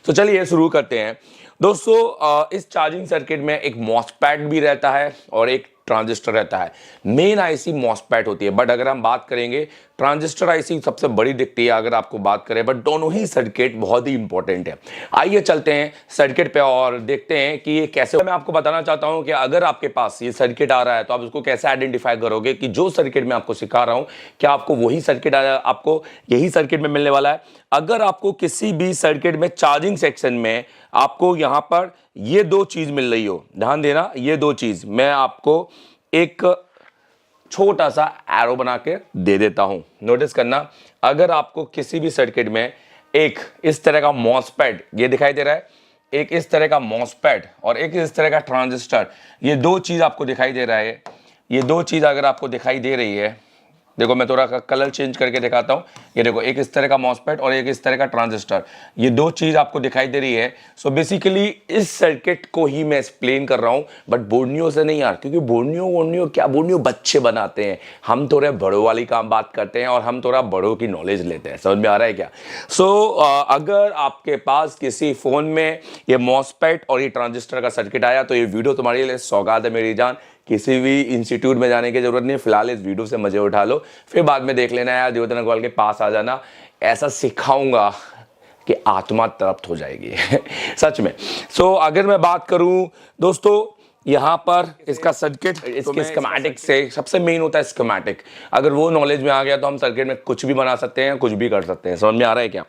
तो चलिए शुरू करते हैं दोस्तों। इस चार्जिंग सर्किट में एक मॉसफेट भी रहता है और एक ट्रांजिस्टर रहता है। मेन आईसी मॉसफेट होती है, बट अगर हम बात करेंगे ट्रांजिस्टर आईसी सबसे बड़ी दिखती है अगर आपको बात करें, बट दोनों ही सर्किट बहुत ही इंपॉर्टेंट है। आइए चलते हैं सर्किट पे और देखते हैं कि ये कैसे। मैं आपको बताना चाहता हूं कि अगर आपके पास ये सर्किट आ रहा है तो आप उसको कैसे आइडेंटिफाई करोगे कि जो सर्किट मैं आपको सिखा रहा हूं क्या आपको वही सर्किट आपको यही सर्किट में मिलने वाला है। अगर आपको किसी भी सर्किट में चार्जिंग सेक्शन में आपको यहां पर ये दो चीज मिल रही हो, ध्यान देना, ये दो चीज मैं आपको एक छोटा सा एरो बना के दे देता हूं, नोटिस करना। अगर आपको किसी भी सर्किट में एक इस तरह का मॉसफेट ये दिखाई दे रहा है, एक इस तरह का मॉसफेट और एक इस तरह का ट्रांजिस्टर, ये दो चीज आपको दिखाई दे रहा है, ये दो चीज अगर आपको दिखाई दे रही है, देखो मैं थोड़ा कलर चेंज करके दिखाता हूं। ये देखो एक इस तरह का मॉसफेट और एक इस तरह का ट्रांजिस्टर, ये दो चीज आपको दिखाई दे रही है। सो बेसिकली इस सर्किट को ही मैं एक्सप्लेन कर रहा हूं, बट बोर्नियो से नहीं यार, क्योंकि बोर्नियो क्या, बोर्नियो बच्चे बनाते हैं, हम थोड़े बड़ों वाली काम बात करते हैं और हम थोड़ा बड़ों की नॉलेज लेते हैं। समझ में आ रहा है क्या? अगर आपके पास किसी फोन में ये मॉसफेट और ये ट्रांजिस्टर का सर्किट आया तो ये वीडियो तुम्हारे लिए सौगात है मेरी जान। किसी भी इंस्टीट्यूट में जाने की जरूरत नहीं, फिलहाल इस वीडियो से मजे उठा लो, फिर बाद में देख लेना यार, देवदत्त अग्रवाल के पास आ जाना, ऐसा सिखाऊंगा कि आत्मा तृप्त हो जाएगी सच में। अगर मैं बात करूं दोस्तों यहां पर इसका सर्किट, इसके स्कीमेटिक से सबसे मेन होता है स्कीमेटिक। अगर वो नॉलेज में आ गया तो हम सर्किट में कुछ भी बना सकते हैं, कुछ भी कर सकते हैं। समझ में आ रहा है क्या?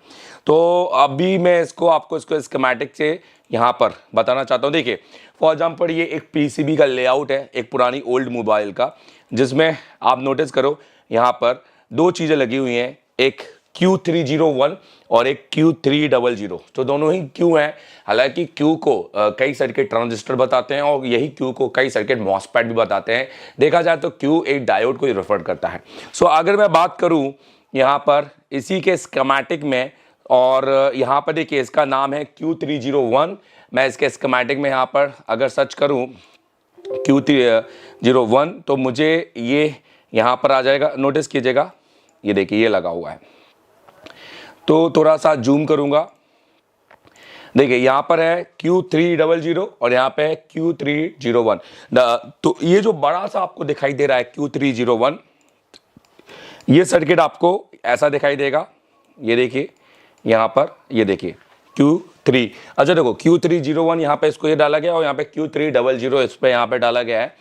तो अभी मैं आपको स्कीमेटिक से यहां पर बताना चाहता हूं। देखिए फॉर एग्जाम्पल ये एक पीसीबी का लेआउट है, एक पुरानी ओल्ड मोबाइल का, जिसमें आप नोटिस करो यहां पर दो चीजें लगी हुई हैं, एक Q301 और एक Q300। तो दोनों ही Q हैं। हालांकि Q को कई सर्किट ट्रांजिस्टर बताते हैं और यही Q को कई सर्किट मॉसफेट भी बताते हैं। देखा जाए तो Q एक डायोड को रेफर करता है। अगर मैं बात करूं यहां पर इसी के स्कीमेटिक में, और यहां पर देखिए इसका नाम है Q301। मैं इसके स्कीमेटिक में यहां पर अगर सर्च करूं Q301 तो मुझे ये यहां पर आ जाएगा। नोटिस कीजिएगा, ये देखिए ये लगा हुआ है। तो थोड़ा सा जूम करूंगा, देखिए यहां पर है Q300 और यहां पे है Q301। तो ये जो बड़ा सा आपको दिखाई दे रहा है Q301, ये सर्किट आपको ऐसा दिखाई देगा। ये देखिए यहां पर, ये देखिए Q3, अच्छा देखो Q301 यहाँ पे इसको ये डाला गया और यहाँ पे Q300 इस पे यहाँ पे डाला गया है।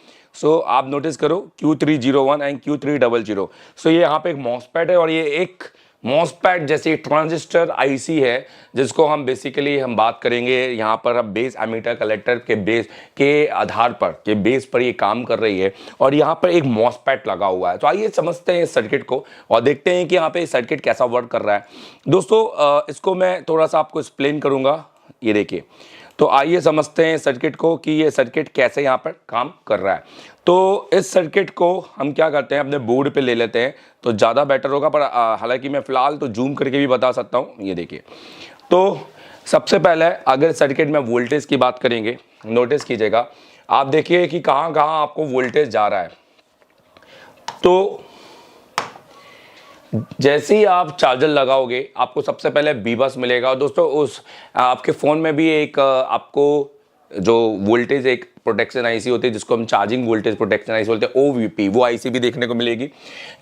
आप नोटिस करो Q301 एंड Q300। ये यहाँ पे एक मॉसफेट है और ये एक मॉसफेट जैसे ट्रांजिस्टर आईसी है, जिसको हम बेसिकली हम बात करेंगे यहाँ पर। अब बेस एमीटर कलेक्टर के बेस के आधार पर, के बेस पर ये काम कर रही है और यहाँ पर एक मॉसफेट लगा हुआ है। तो आइए समझते हैं इस सर्किट को और देखते हैं कि यहाँ पे सर्किट कैसा वर्क कर रहा है। दोस्तों इसको मैं थोड़ा सा आपको एक्सप्लेन करूंगा, ये देखिए। तो आइए समझते हैं सर्किट को कि ये सर्किट कैसे यहाँ पर काम कर रहा है। तो इस सर्किट को हम क्या करते हैं, अपने बोर्ड पे ले लेते हैं तो ज़्यादा बेटर होगा, पर हालांकि मैं फिलहाल तो जूम करके भी बता सकता हूँ। ये देखिए, तो सबसे पहले अगर सर्किट में वोल्टेज की बात करेंगे, नोटिस कीजिएगा, आप देखिए कि कहाँ कहाँ आपको वोल्टेज जा रहा है। तो जैसे ही आप चार्जर लगाओगे आपको सबसे पहले बीबस मिलेगा। और दोस्तों उस आपके फ़ोन में भी एक आपको जो वोल्टेज एक प्रोटेक्शन आईसी होती है, जिसको हम चार्जिंग वोल्टेज प्रोटेक्शन आईसी बोलते हैं, ओवीपी, वो आईसी भी देखने को मिलेगी।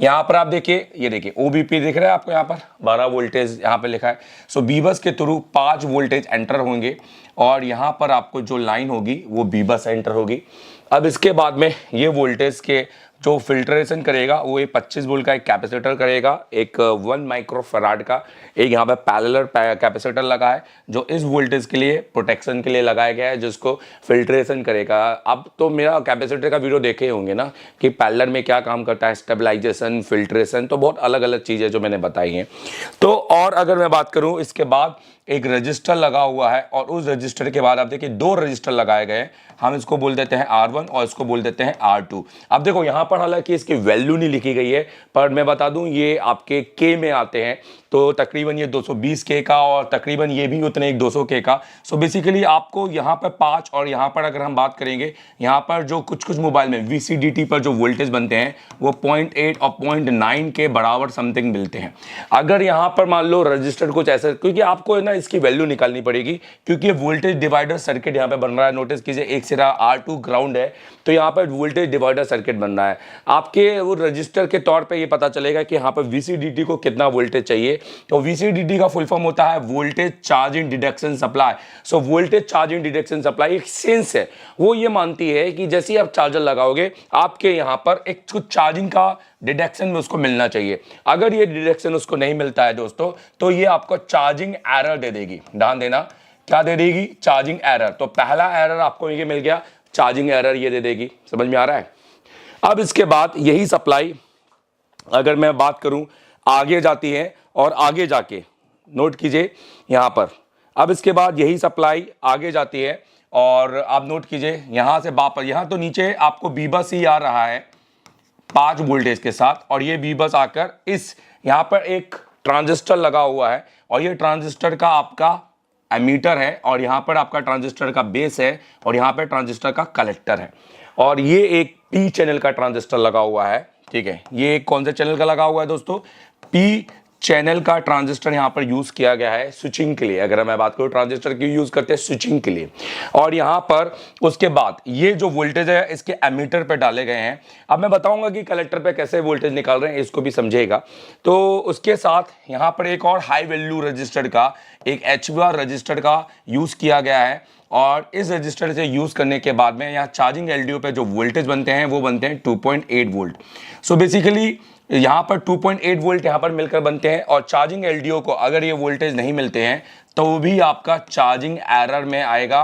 यहाँ पर आप देखिए, ये देखिए ओवीपी दिख रहा है आपको, यहाँ पर 12 वोल्टेज यहाँ पे लिखा है। बीबस के थ्रू 5 वोल्टेज एंटर होंगे और यहाँ पर आपको जो लाइन होगी वो बीबस एंटर होगी। अब इसके बाद में ये वोल्टेज के जो फिल्ट्रेशन करेगा वो 25 वोल्ट का एक कैपेसिटर करेगा, एक 1 माइक्रोफैराड का एक यहाँ पे पैरेलल कैपेसिटर लगा है, जो इस वोल्टेज के लिए प्रोटेक्शन के लिए लगाया गया है, जिसको फिल्ट्रेशन करेगा। अब तो मेरा कैपेसिटर का वीडियो देखे होंगे ना कि पैरेलल में क्या काम करता है, स्टेबलाइजेशन, फिल्ट्रेशन, तो बहुत अलग अलग चीज़ें जो मैंने बताई हैं। तो और अगर मैं बात करूँ, इसके बाद एक रजिस्टर लगा हुआ है और उस रजिस्टर के बाद आप देखिए 2 रजिस्टर लगाए गए हैं। हम इसको बोल देते हैं R1 और इसको बोल देते हैं R2। अब देखो यहाँ पर हालांकि इसकी वैल्यू नहीं लिखी गई है, पर मैं बता दूं ये आपके K में आते हैं। तो तकरीबन ये 220 के का और तकरीबन ये भी उतने एक 200 के का। सो बेसिकली आपको यहाँ पर 5 और यहाँ पर अगर हम बात करेंगे यहाँ पर जो कुछ मोबाइल में VCDT पर जो वोल्टेज बनते हैं वो 0.8 और 0.9 के बराबर समथिंग मिलते हैं। अगर यहाँ पर मान लो रजिस्टर कुछ ऐसा, क्योंकि आपको ना इसकी वैल्यू निकालनी पड़ेगी क्योंकि ये वोल्टेज डिवाइडर सर्किट यहाँ पे बन रहा है। नोटिस कीजिए एक सिरा R2 ग्राउंड है तो यहाँ पर वोल्टेज डिवाइडर सर्किट बन रहा है। आपके वो रजिस्टर के तौर पे ये पता चलेगा कि यहाँ पर VCDT को कितना वोल्टेज चाहिए। तो VCDT का फुल फॉर्म होता है voltage charging deduction supply. So voltage charging deduction supply एक सेंस है, वो ये मानती है कि जैसे ही आप चार्जर लगाओगे आपके यहाँ पर एक कुछ चार्जिंग का डिडक्शन में उसको मिलना चाहिए। अगर ये डिडक्शन उसको नहीं मिलता है दोस्तों तो ये आपको चार्जिंग एरर दे देगी। ध्यान देना, क्या दे देगी? Charging error. तो पहला एरर आपको ये मिल गया, चार्जिंग एरर ये दे देगी। समझ में आ रहा है? अब इसके बाद यही सप्लाई अगर मैं बात करूं आगे जाती है और आगे जाके नोट कीजिए यहां पर, अब इसके बाद यही सप्लाई आगे जाती है और आप नोट कीजिए यहां से वापस, यहां तो नीचे आपको बी बस ही आ रहा है 5 वोल्टेज के साथ और ये बी बस आकर इस यहां पर एक ट्रांजिस्टर लगा हुआ है और ये ट्रांजिस्टर का आपका एमीटर है और यहां पर आपका ट्रांजिस्टर का बेस है और यहां पर ट्रांजिस्टर का कलेक्टर है और ये एक पी चैनल का ट्रांजिस्टर लगा हुआ है। ठीक है, ये कौन से चैनल का लगा हुआ है दोस्तों? पी चैनल का ट्रांजिस्टर यहां पर यूज किया गया है स्विचिंग के लिए। अगर मैं बात करूं ट्रांजिस्टर की यूज करते हैं स्विचिंग के लिए। और यहां पर उसके बाद ये जो वोल्टेज है इसके एमीटर पे डाले गए हैं। अब मैं बताऊंगा कि कलेक्टर पे कैसे वोल्टेज निकाल रहे हैं, इसको भी समझिएगा। तो उसके साथ यहां पर एक और हाई वैल्यू रजिस्टर का, एक HVR रजिस्टर का यूज किया गया है और इस रजिस्टर से यूज करने के बाद में यहाँ चार्जिंग LDO पे जो वोल्टेज बनते हैं वो बनते हैं 2.8 वोल्ट। सो बेसिकली यहाँ पर 2.8 वोल्ट यहाँ पर मिलकर बनते हैं और चार्जिंग LDO को अगर ये वोल्टेज नहीं मिलते हैं तो भी आपका चार्जिंग एरर में आएगा।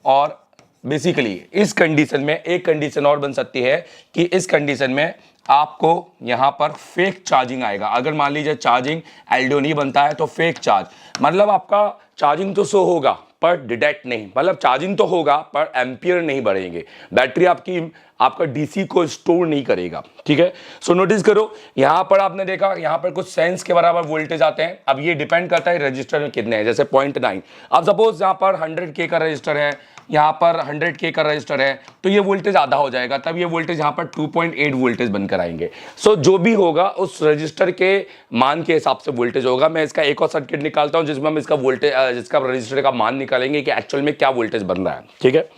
और बेसिकली इस कंडीशन में एक कंडीशन और बन सकती है कि इस कंडीशन में आपको यहाँ पर फेक चार्जिंग आएगा। अगर मान लीजिए चार्जिंग LDO नहीं बनता है तो फेक चार्ज, मतलब आपका चार्जिंग तो शो होगा पर डिटेक्ट नहीं, मतलब चार्जिंग तो होगा पर एम्पियर नहीं बढ़ेंगे, बैटरी आपका DC को स्टोर नहीं करेगा। ठीक है, सो नोटिस करो यहां पर आपने देखा यहां पर कुछ सेंस के बराबर वोल्टेज आते हैं। अब ये डिपेंड करता है रजिस्टर में कितने हैं, जैसे 0.9। अब सपोज यहां पर 100K का रजिस्टर है, यहाँ पर 100K का रजिस्टर है तो ये वोल्टेज आधा हो जाएगा, तब ये वोल्टेज यहाँ पर 2.8 वोल्टेज बनकर आएंगे। सो जो भी होगा उस रजिस्टर के मान के हिसाब से वोल्टेज होगा। मैं इसका एक और सर्किट निकालता हूँ जिसमें हम इसका वोल्टेज जिसका रजिस्टर का मान निकालेंगे कि एक्चुअल में क्या वोल्टेज बन रहा है। ठीक है,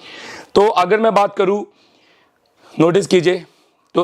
तो अगर मैं बात करूँ नोटिस कीजिए तो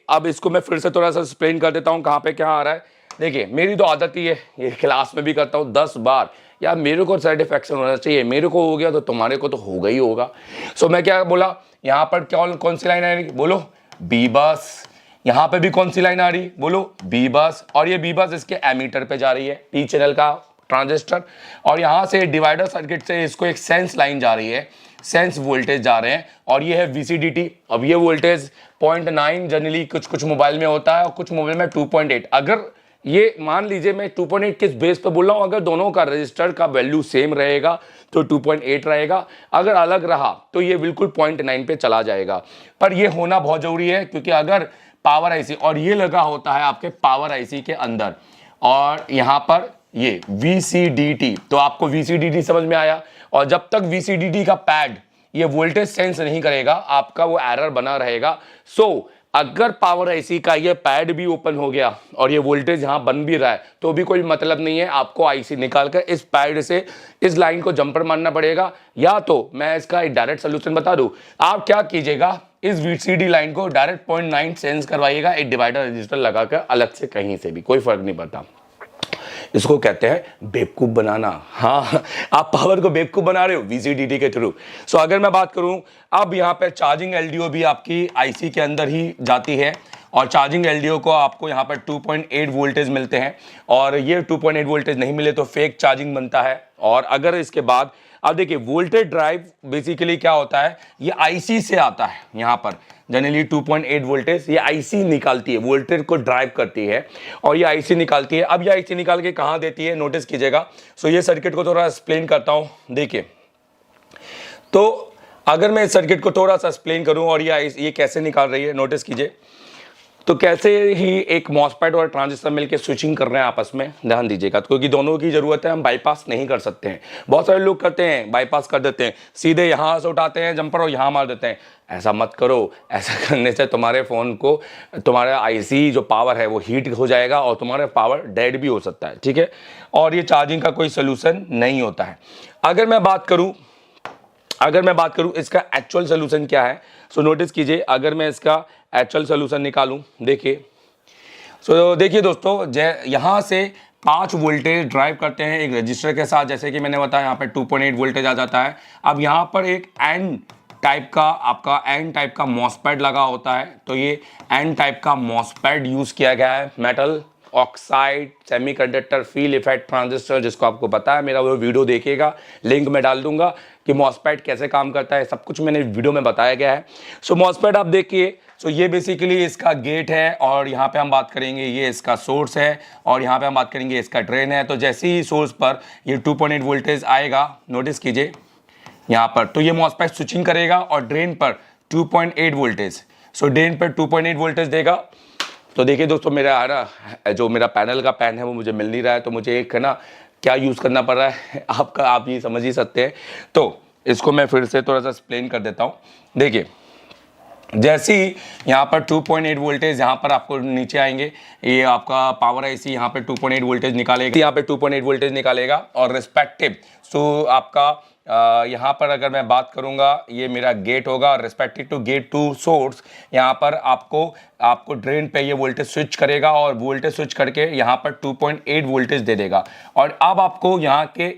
अब इसको मैं फिर से थोड़ा सा एक्सप्लेन कर देता हूँ कहाँ पे क्या आ रहा है। देखिए मेरी तो आदत ही है, ये क्लास में भी करता हूँ 10 बार, यार मेरे को सेटिस्फैक्शन होना चाहिए, मेरे को हो गया तो तुम्हारे को तो होगा ही होगा। सो मैं क्या बोला, यहाँ पर कौन सी लाइन आ रही बोलो? बी बस। यहाँ पे भी कौन सी लाइन आ रही बोलो? बी बस। और ये बी बस इसके एमीटर पे जा रही है, पी चैनल का ट्रांजिस्टर। और यहाँ से डिवाइडर सर्किट से इसको एक सेंस लाइन जा रही है, सेंस वोल्टेज जा रहे हैं और ये है VCDT। अब ये वोल्टेज 0.9 जनरली कुछ मोबाइल में होता है और कुछ मोबाइल में 2.8। अगर ये मान लीजिए मैं 2.8 किस बेस पे बोल रहा हूँ, अगर दोनों का रजिस्टर का वैल्यू सेम रहेगा तो 2.8 रहेगा, अगर अलग रहा तो ये बिल्कुल 0.9 पे चला जाएगा। पर ये होना बहुत जरूरी है क्योंकि अगर पावर IC और ये लगा होता है आपके पावर IC के अंदर और यहाँ पर ये VCDT, तो आपको VCDT समझ में आया। और जब तक VCDT का पैड ये वोल्टेज सेंस नहीं करेगा आपका वो एरर बना रहेगा। सो अगर पावर IC का ये पैड भी ओपन हो गया और ये वोल्टेज यहाँ बन भी रहा है तो भी कोई मतलब नहीं है, आपको IC निकालकर इस पैड से इस लाइन को जंपर मारना पड़ेगा। या तो मैं इसका एक डायरेक्ट सोल्यूशन बता दूं, आप क्या कीजिएगा इस VCD लाइन को डायरेक्ट 0.9 सेंस करवाइएगा एक डिवाइडर रजिस्टर लगाकर अलग से, कहीं से भी कोई फर्क नहीं पड़ता। इसको कहते हैं बेवकूफ बनाना। हाँ, आप पावर को बेवकूफ बना रहे हो VCDT के थ्रू। सो अगर मैं बात करूं अब यहाँ पे चार्जिंग LDO भी आपकी IC के अंदर ही जाती है और चार्जिंग LDO को आपको यहाँ पर 2.8 वोल्टेज मिलते हैं और ये 2.8 वोल्टेज नहीं मिले तो फेक चार्जिंग बनता है। और अगर इसके बाद अब देखिए वोल्टेज ड्राइव बेसिकली क्या होता है, ये IC से आता है। यहाँ पर जनरली 2.8 वोल्टेज ये IC निकालती है, वोल्टेज को ड्राइव करती है और ये IC निकालती है। अब ये IC निकाल के कहाँ देती है नोटिस कीजिएगा। सो ये सर्किट को थोड़ा एक्सप्लेन करता हूँ। देखिए तो अगर मैं इस सर्किट को थोड़ा सा एक्सप्लेन करूँ और ये कैसे निकाल रही है नोटिस कीजिए। तो कैसे ही एक मॉसफेट और ट्रांजिस्टर मिलकर स्विचिंग कर रहे हैं आपस में, ध्यान दीजिएगा, क्योंकि दोनों की जरूरत है, हम बाईपास नहीं कर सकते हैं। बहुत सारे लोग करते हैं, बाईपास कर देते हैं, सीधे यहाँ से उठाते हैं जंपर और यहाँ मार देते हैं। ऐसा मत करो, ऐसा करने से तुम्हारे फ़ोन को, तुम्हारा आईसी जो पावर है वो हीट हो जाएगा और तुम्हारा पावर डेड भी हो सकता है, ठीक है। और ये चार्जिंग का कोई सोल्यूशन नहीं होता है। अगर मैं बात करूं इसका एक्चुअल सोल्यूशन क्या है, सो नोटिस कीजिए, अगर मैं इसका एक्चुअल सोल्यूशन निकालूं, देखिए, सो देखिए दोस्तों, यहाँ से 5 वोल्टेज ड्राइव करते हैं एक रजिस्टर के साथ, जैसे कि मैंने बताया यहाँ पे 2.8 वोल्टेज आ जाता है। अब यहाँ पर एक एन टाइप का मॉसफेट लगा होता है, तो ये एन टाइप का मॉसफेट यूज किया गया है, metal oxide semiconductor field effect transistor, जिसको आपको पता है, मेरा वो वीडियो देखिएगा, लिंक में डाल दूंगा कि मॉसफेट कैसे काम करता है, सब कुछ मैंने वीडियो में बताया गया है। सो मॉसफेट आप देखिए, सो ये बेसिकली इसका गेट है और यहाँ पे हम बात करेंगे ये इसका सोर्स है और यहाँ पे हम बात करेंगे इसका ड्रेन है। तो जैसे ही सोर्स पर ये 2.8 वोल्टेज आएगा, नोटिस कीजिए यहाँ पर, तो ये मॉसफेट स्विचिंग करेगा और ड्रेन पर 2.8 वोल्टेज, सो ड्रेन पर 2.8 वोल्टेज देगा। तो देखिए दोस्तों, जो मेरा पैनल का पैन है वो मुझे मिल नहीं रहा है, तो मुझे एक है ना क्या यूज़ करना पड़ रहा है आप ये समझ ही सकते हैं। तो इसको मैं फिर से थोड़ा सा एक्सप्लेन कर देता हूँ। देखिए, जैसे ही यहाँ पर 2.8 वोल्टेज यहाँ पर आपको नीचे आएंगे, ये आपका पावर आईसी यहाँ पे 2.8 वोल्टेज निकालेगा, यहाँ पे 2.8 वोल्टेज निकालेगा और रिस्पेक्टिव, सो आपका यहाँ पर अगर मैं बात करूँगा, ये मेरा गेट होगा, respective to gate to source, यहाँ पर आपको ड्रेन पे ये वोल्टेज स्विच करेगा और वोल्टेज स्विच करके यहाँ पर 2.8 वोल्टेज दे देगा। और अब आपको यहाँ के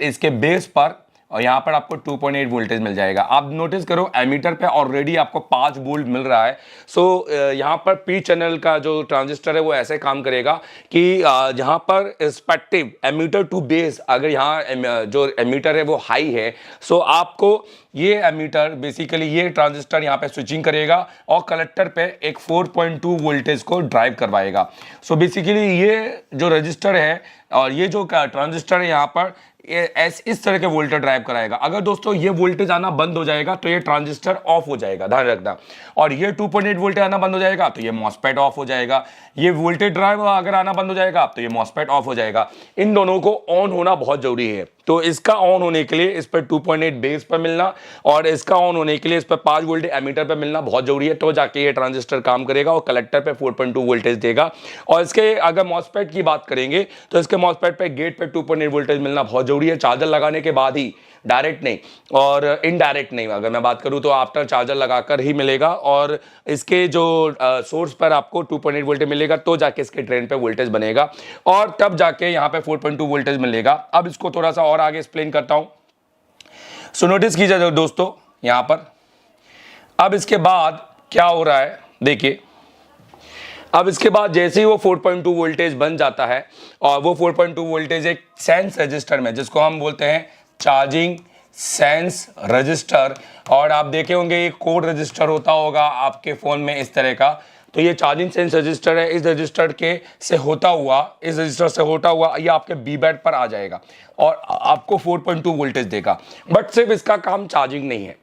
इसके बेस पर और यहाँ पर आपको 2.8 वोल्टेज मिल जाएगा। आप नोटिस करो, एमीटर पे ऑलरेडी आपको 5 वोल्ट मिल रहा है। सो यहाँ पर पी चैनल का जो ट्रांजिस्टर है वो ऐसे काम करेगा कि जहाँ पर रिस्पेक्टिव एमीटर टू बेस, अगर यहाँ जो एमीटर है वो हाई है, सो आपको ये एमीटर बेसिकली ये ट्रांजिस्टर यहाँ पे स्विचिंग करेगा और कलेक्टर पे एक 4.2 वोल्टेज को ड्राइव करवाएगा। सो बेसिकली ये जो रजिस्टर है और ये जो ट्रांजिस्टर है यहाँ पर इस तरह के वोल्टेज ड्राइव कराएगा। अगर दोस्तों ये वोल्टेज आना बंद हो जाएगा तो ये ट्रांजिस्टर ऑफ हो जाएगा, ध्यान रखना। और ये 2.8 वोल्टेज आना बंद हो जाएगा तो ये मॉसफेट ऑफ हो जाएगा। ये वोल्टेज ड्राइव अगर आना बंद हो जाएगा तो ये मॉसफेट ऑफ हो जाएगा। इन दोनों को ऑन होना बहुत जरूरी है। तो इसका ऑन होने के लिए इस पर 2.8 बेस पर मिलना और इसका ऑन होने के लिए इस पर 5 वोल्ट एमीटर पर मिलना बहुत जरूरी है, तो जाके ये ट्रांजिस्टर काम करेगा और कलेक्टर पे 4.2 वोल्टेज देगा। और इसके अगर मॉसफेट की बात करेंगे तो इसके मॉसफेट पे गेट पे 2.8 वोल्टेज मिलना बहुत जरूरी है, चार्जर लगाने के बाद ही, डायरेक्ट नहीं और इनडायरेक्ट नहीं। अगर मैं बात करूं तो आफ्टर चार्जर लगाकर ही मिलेगा और इसके जो सोर्स पर आपको 2.8 वोल्टेज मिलेगा, तो जाके इसके ड्रेन पे वोल्टेज बनेगा और तब जाके यहाँ पे 4.2 वोल्टेज मिलेगा। अब इसको थोड़ा सा और आगे एक्सप्लेन करता हूं। सो नोटिस कीजिए दोस्तों, यहाँ पर अब इसके बाद क्या हो रहा है, देखिए, अब इसके बाद जैसे ही वो 4.2 वोल्टेज बन जाता है और वो 4.2 वोल्टेज एक सेंस रजिस्टर में, जिसको हम बोलते हैं चार्जिंग सेंस रजिस्टर, और आप देखे होंगे एक कोड रजिस्टर होता होगा आपके फोन में इस तरह का, तो ये चार्जिंग सेंस रजिस्टर है। इस रजिस्टर से होता हुआ ये आपके बी बैट पर आ जाएगा और आपको 4.2 वोल्टेज देगा। बट सिर्फ इसका काम चार्जिंग नहीं है,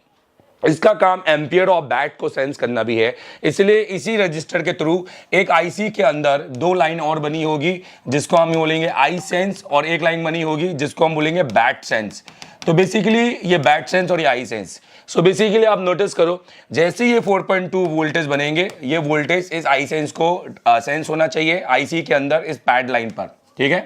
इसका काम एम्पियर और बैट को सेंस करना भी है। इसलिए इसी रजिस्टर के थ्रू एक आईसी के अंदर 2 लाइन और बनी होगी जिसको हम बोलेंगे आई सेंस, और एक लाइन बनी होगी जिसको हम बोलेंगे बैट सेंस। तो बेसिकली ये बैट सेंस और ये आई सेंस। सो बेसिकली आप नोटिस करो, जैसे ये 4.2 वोल्टेज बनेंगे, ये वोल्टेज इस आई सेंस को सेंस होना चाहिए आईसी के अंदर इस पैड लाइन पर, ठीक है।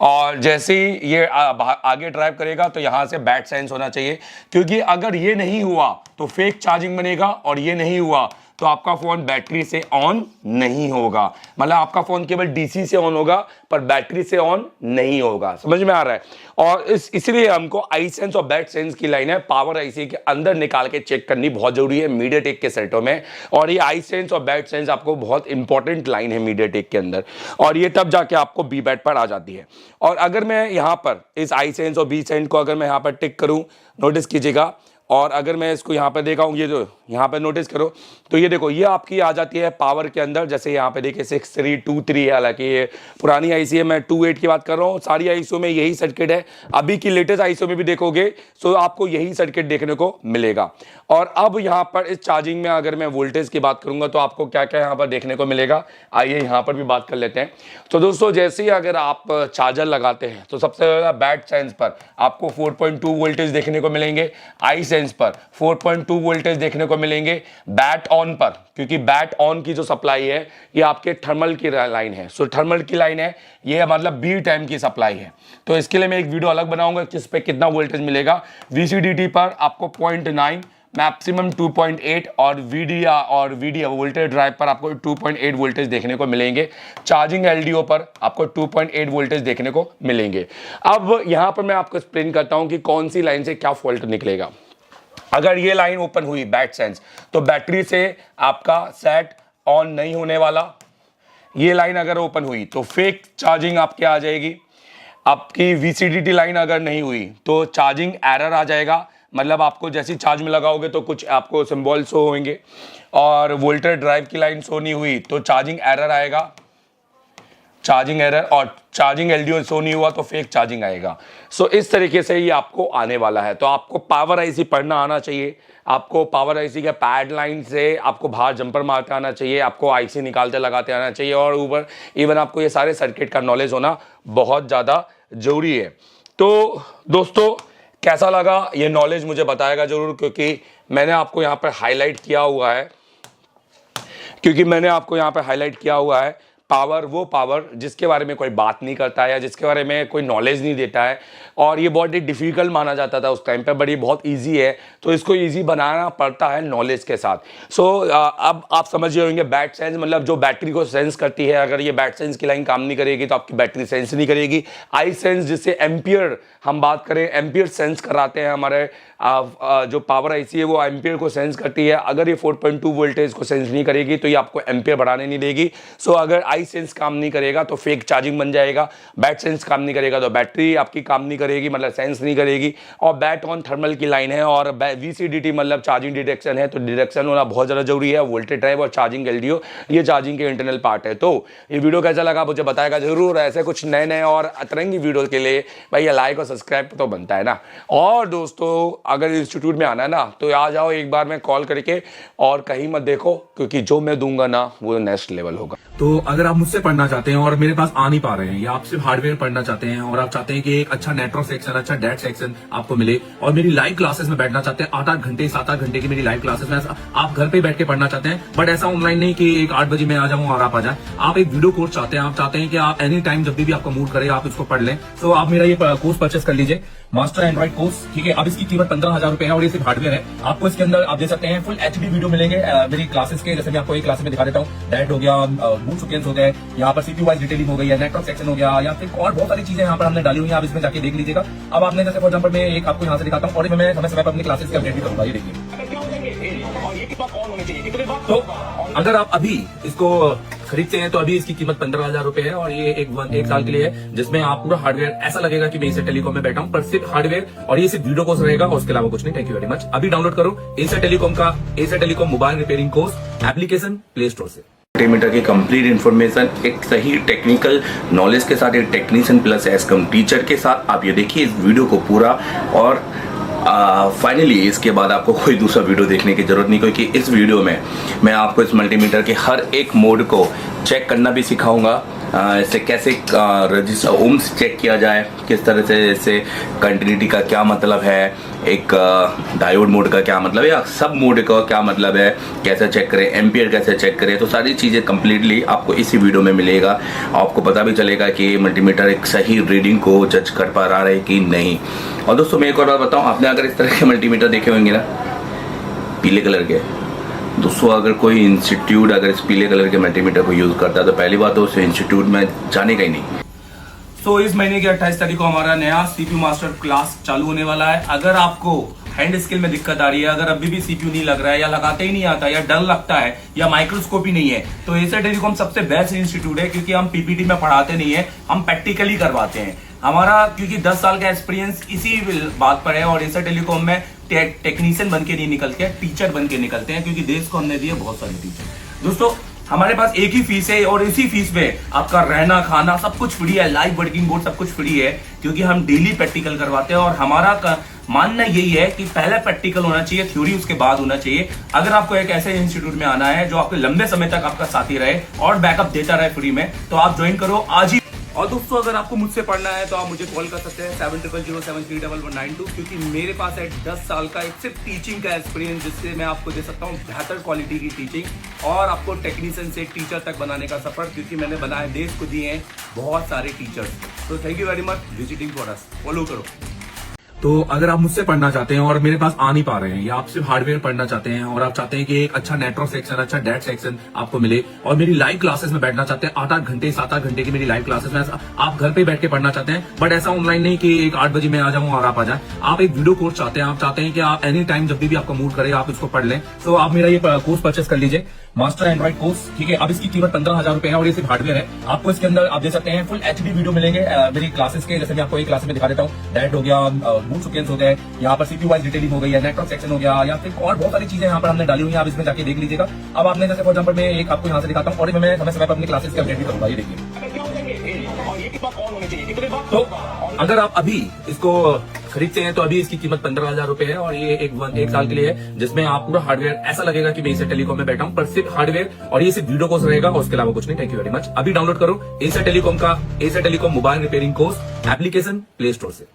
और जैसे ही ये आगे ड्राइव करेगा तो यहां से बैट सेंस होना चाहिए, क्योंकि अगर ये नहीं हुआ तो फेक चार्जिंग बनेगा और ये नहीं हुआ तो आपका फोन बैटरी से ऑन नहीं होगा। मतलब आपका फोन केवल डीसी से ऑन होगा पर बैटरी से ऑन नहीं होगा। समझ में आ रहा है? और इसलिए हमको आई सेंस और बैट सेंस की लाइन है पावर आईसी के अंदर निकाल के चेक करनी बहुत जरूरी है मीडियाटेक के सेटों में। और ये आई सेंस और बैट सेंस आपको बहुत इंपॉर्टेंट लाइन है मीडियाटेक के अंदर, और ये तब जाके आपको बी बैट पर आ जाती है। और अगर मैं यहाँ पर इस आई सेंस और बी सेंस को अगर मैं यहाँ पर टिक करूँ, नोटिस कीजिएगा, और अगर मैं इसको यहाँ पे देखा हूँ, ये जो यहाँ पे नोटिस करो तो ये देखो ये आपकी आ जाती है पावर के अंदर। जैसे यहाँ पे देखिए 6323 है, हालांकि ये पुरानी आईसी है, मैं 28 की बात कर रहा हूँ। सारी आईसीओ में यही सर्किट है, अभी की लेटेस्ट आईसीओ में भी देखोगे तो आपको यही सर्किट देखने को मिलेगा। और अब यहाँ पर इस चार्जिंग में अगर मैं वोल्टेज की बात करूंगा तो आपको क्या क्या यहाँ पर देखने को मिलेगा, आइए यहाँ पर भी बात कर लेते हैं। तो दोस्तों जैसे ही अगर आप चार्जर लगाते हैं तो सबसे ज़्यादा बैट सेंस पर आपको 4.2 वोल्टेज देखने को मिलेंगे, आई सेंस पर 4.2 वोल्टेज देखने को मिलेंगे, बैट ऑन पर, क्योंकि बैट ऑन की जो सप्लाई है ये आपके थर्मल की लाइन है। सो थर्मल की लाइन है ये, मतलब बी टाइम की सप्लाई है। तो इसके लिए मैं एक वीडियो अलग बनाऊंगा किस पे कितना वोल्टेज मिलेगा। VCDT पर आपको 0.9, मैक्सिमम 2.8 और VDA वोल्टेज ड्राइव पर आपको 2.8 वोल्टेज देखने को मिलेंगे। चार्जिंग LDO पर आपको 2.8 वोल्टेज देखने को मिलेंगे। अब यहां पर मैं आपको एक्सप्लेन करता हूं कि कौन सी लाइन से क्या फॉल्ट निकलेगा। अगर ये लाइन ओपन हुई बैट सेंस तो बैटरी से आपका सेट ऑन नहीं होने वाला। ये लाइन अगर ओपन हुई तो फेक चार्जिंग आपके आ जाएगी। आपकी VCDT लाइन अगर नहीं हुई तो चार्जिंग एरर आ जाएगा, मतलब आपको जैसी चार्ज में लगाओगे तो कुछ आपको सिंबल शो होंगे। और वोल्टेज ड्राइव की लाइन शो नहीं हुई तो चार्जिंग एरर आएगा, चार्जिंग एरर। और चार्जिंग LDO शो नहीं हुआ तो फेक चार्जिंग आएगा। सो इस तरीके से ये आपको आने वाला है। तो आपको पावर आईसी पढ़ना आना चाहिए, आपको पावर आईसी के पैड लाइन से आपको बाहर जंपर मारते आना चाहिए, आपको आईसी निकालते लगाते आना चाहिए, और ऊपर इवन आपको ये सारे सर्किट का नॉलेज होना बहुत ज़्यादा ज़रूरी है। तो दोस्तों कैसा लगा ये नॉलेज मुझे बताएगा ज़रूर, क्योंकि मैंने आपको यहाँ पर हाईलाइट किया हुआ है पावर, वो पावर जिसके बारे में कोई बात नहीं करता है या जिसके बारे में कोई नॉलेज नहीं देता है। और ये बहुत ही डिफ़िकल्ट माना जाता था उस टाइम पे, बट ये बहुत इजी है। तो इसको इजी बनाना पड़ता है नॉलेज के साथ। सो अब आप समझ रहे होंगे बैट सेंस मतलब जो बैटरी को सेंस करती है। अगर ये बैट सेंस की लाइन काम नहीं करेगी तो आपकी बैटरी सेंस नहीं करेगी। आई सेंस जिससे एम्पियर हम बात करें, एम्पियर सेंस कराते हैं हमारे जो पावर आईसी है वो एम्पियर को सेंस करती है। अगर ये 4.2 वोल्टेज को सेंस नहीं करेगी तो ये आपको एम्पियर बढ़ाने नहीं देगी। सो अगर आई सेंस काम नहीं करेगा तो फेक चार्जिंग बन जाएगा, बैट सेंस काम नहीं करेगा तो बैटरी आपकी काम नहीं करेगी, मतलब सेंस नहीं करेगी। और बैट ऑन थर्मल की लाइन है और VCDT मतलब चार्जिंग डिटेक्शन है, तो डिटेक्शन होना बहुत ज़्यादा जरूरी है। वोल्टेज ड्राइव और चार्जिंग LDO ये चार्जिंग के इंटरनल पार्ट है। तो ये वीडियो कैसा लगा मुझे बताएगा जरूर। ऐसे कुछ नए नए और अतरंगी वीडियो के लिए भाई लाइक और सब्सक्राइब तो बनता है ना। और दोस्तों अगर इंस्टीट्यूट में आना है ना तो आ जाओ एक बार में कॉल करके, और कहीं मत देखो, क्योंकि जो मैं दूंगा ना वो नेक्स्ट लेवल होगा। तो अगर आप मुझसे पढ़ना चाहते हैं और मेरे पास आ नहीं पा रहे हैं, या आप सिर्फ हार्डवेयर पढ़ना चाहते हैं और आप चाहते हैं कि एक अच्छा नेटवर्क सेक्शन, अच्छा डेट सेक्शन आपको मिले, और मेरी लाइव क्लासेस में बैठना चाहते हैं 8-8 घंटे 7-8 घंटे की मेरी लाइव क्लासेस में आप घर पे बैठ के पढ़ना चाहते हैं, बट ऐसा ऑनलाइन नहीं कि एक 8 बजे मैं आ जाऊं और आप आ जाए। आप एक वीडियो कोर्स चाहते हैं, आप चाहते हैं कि आप एनी टाइम जब भी आपका मूड करे आप इसको पढ़ लें, तो आप मेरा ये कोर्स परचेस कर लीजिए, मास्टर एंड्रॉइड कोर्स। ठीक है, अब इसकी कीमत 15,000 रुपए है और ये सिर्फ हार्डवेयर है। आपको इसके अंदर आप दे सकते हैं फुल HD वीडियो मिलेंगे मेरी क्लासेस के। जैसे मैं आपको एक क्लास में दिखा देता हूँ, डायरेक्ट हो गया, बूट सीक्वेंस हो गए, यहाँ पर CPU वाइज डिटेलिंग हो गई है, नेटवर्क सेक्शन हो गया, या फिर और बहुत सारी चीजें यहाँ पर हमने डाली हुई है। आप इसमें जाके देख लीजिएगा। अब आपने जैसे फॉर एग्जाम्पल मैं एक आपको यहाँ से दिखाता हूँ, और मैं समय समय पर अपनी क्लासेस की अपडेट भी करूंगा। ये देखिए, तो अगर आप अभी इसको खरीदते हैं तो अभी इसकी कीमत 15,000 रुपए है, और ये एक साल के लिए है, जिसमें आप पूरा हार्डवेयर ऐसा लगेगा कि मैं इसे टेलीकॉम में बैठा हूं, पर सिर्फ हार्डवेयर, और ये सिर्फ वीडियो कोर्स रहेगा और उसके अलावा कुछ नहीं। Thank you very much. अभी डाउनलोड करो एशिया टेलीकॉम का Asia telecom mobile repairing course application play store से। मल्टीमीटर की कंप्लीट इन्फॉर्मेशन एक सही टेक्निकल नॉलेज के साथ, एक टेक्नीशियन प्लस एसकम टीचर के साथ आप ये देखिए इस वीडियो को पूरा। और फाइनली इसके बाद आपको कोई दूसरा वीडियो देखने की जरूरत नहीं, क्योंकि इस वीडियो में मैं आपको इस मल्टीमीटर के हर एक मोड को चेक करना भी सिखाऊंगा। इसे कैसे रजिस्टर ओम्स चेक किया जाए, किस तरह से इससे कंटिन्यूटी का क्या मतलब है, एक डायोड मोड का क्या मतलब है, या सब मोड का क्या मतलब है, कैसे चेक करें, एम्पियर कैसे चेक करें। तो सारी चीज़ें कंप्लीटली आपको इसी वीडियो में मिलेगा। आपको पता भी चलेगा कि मल्टीमीटर एक सही रीडिंग को जज कर पा रहा है कि नहीं। और दोस्तों मैं एक और बात बताऊँ, आपने अगर इस तरह के मल्टीमीटर देखे होंगे ना पीले कलर के, दोस्तों अगर कोई इंस्टीट्यूट अगर इस पीले कलर के मल्टीमीटर को यूज करता है तो पहली बात तो उस इंस्टीट्यूट में जाने का ही नहीं। तो इस महीने की 28 तारीख को हमारा नया CPU मास्टर क्लास चालू होने वाला है। अगर आपको हैंड स्किल में दिक्कत आ रही है, अगर अभी भी CPU नहीं लग रहा है, या लगाते ही नहीं आता, या डर लगता है, या माइक्रोस्कोप ही नहीं है, तो एशिया टेलीकॉम सबसे बेस्ट इंस्टीट्यूट है, क्योंकि हम PPT में पढ़ाते नहीं है, हम प्रैक्टिकली करवाते हैं। हमारा क्योंकि 10 साल का एक्सपीरियंस इसी बात पर है, और एसर टेलीकॉम में टेक्नीशियन बन के नहीं निकलते हैं, टीचर बन के निकलते हैं, क्योंकि देश को हमने दिए बहुत सारे टीचर। दोस्तों हमारे पास एक ही फीस है, और इसी फीस में आपका रहना खाना सब कुछ फ्री है, लाइव वर्किंग बोर्ड सब कुछ फ्री है, क्योंकि हम डेली प्रैक्टिकल करवाते हैं। और हमारा मानना यही है कि पहले प्रैक्टिकल होना चाहिए, थ्योरी उसके बाद होना चाहिए। अगर आपको एक ऐसे इंस्टीट्यूट में आना है जो आपके लंबे समय तक आपका साथी रहे और बैकअप देता रहे फ्री में, तो आप ज्वाइन करो आज ही। और दोस्तों अगर आपको मुझसे पढ़ना है तो आप मुझे कॉल कर सकते हैं 7007311192, क्योंकि मेरे पास है 10 साल का एक सिर्फ टीचिंग का एक्सपीरियंस, जिससे मैं आपको दे सकता हूँ बेहतर क्वालिटी की टीचिंग और आपको टेक्नीशियन से टीचर तक बनाने का सफर, क्योंकि मैंने बनाए, देश को दिए हैं बहुत सारे टीचर्स। तो thank you very much visiting for us, follow करो। तो अगर आप मुझसे पढ़ना चाहते हैं और मेरे पास आ नहीं पा रहे हैं, या आप सिर्फ हार्डवेयर पढ़ना चाहते हैं और आप चाहते हैं कि एक अच्छा नेटवर्क सेक्शन, अच्छा डेट सेक्शन आपको मिले, और मेरी लाइव क्लासेस में बैठना चाहते हैं 8-8 घंटे 7-8 घंटे की मेरी लाइव क्लासेस में, आप घर पे बैठ के पढ़ना चाहते हैं, बट ऐसा ऑनलाइन नहीं कि एक 8 बजे मैं आ जाऊं और आप आ जाए। आप एक वीडियो कोर्स चाहते हैं, आप चाहते हैं कि आप एनी टाइम जब भी आपका मूड करे आप इसको पढ़ लें, तो आप मेरा ये कोर्स परचेस कर लीजिए, मास्टर एंड्रॉइड कोर्स। ठीक है, अब इसकी कीमत 15,000 रुपए है, और ये सिर्फ हार्डवेयर है। आपको इसके अंदर आप दे सकते हैं फुल HD वीडियो मिलेंगे मेरी क्लासेस के, जैसे मैं आपको एक क्लास में दिखा देता हूँ। डेट हो गया, बूट सीक्वेंस हो गए, यहाँ पर CPU वाइज डिटेलिंग हो गई है, नेटवर्क सेक्शन हो गया, या फिर और बहुत सारी चीजें यहाँ पर हमने डाली हुई है, आप इसमें जाके देख लीजिएगा। अब आपने जैसे फॉर एग्जाम्पल मैं एक आपको यहाँ से दिखाता हूँ, और मैं समय समय पर अपनी क्लासेस की अपडेट भी करूंगा, ये देखिए। तो अगर आप अभी इसको खरीदते हैं तो अभी इसकी कीमत 15,000 रुपए है, और ये एक साल के लिए है, जिसमें आप पूरा हार्डवेयर, ऐसा लगेगा कि मैं एसर टेलीकॉम में बैठा हूं, पर सिर्फ हार्डवेयर, और ये सिर्फ वीडियो कोर्स रहेगा और उसके अलावा कुछ नहीं। Thank you very much. अभी डाउनलोड करो एसर टेलीकॉम का Acer telecom mobile repairing course application play store से।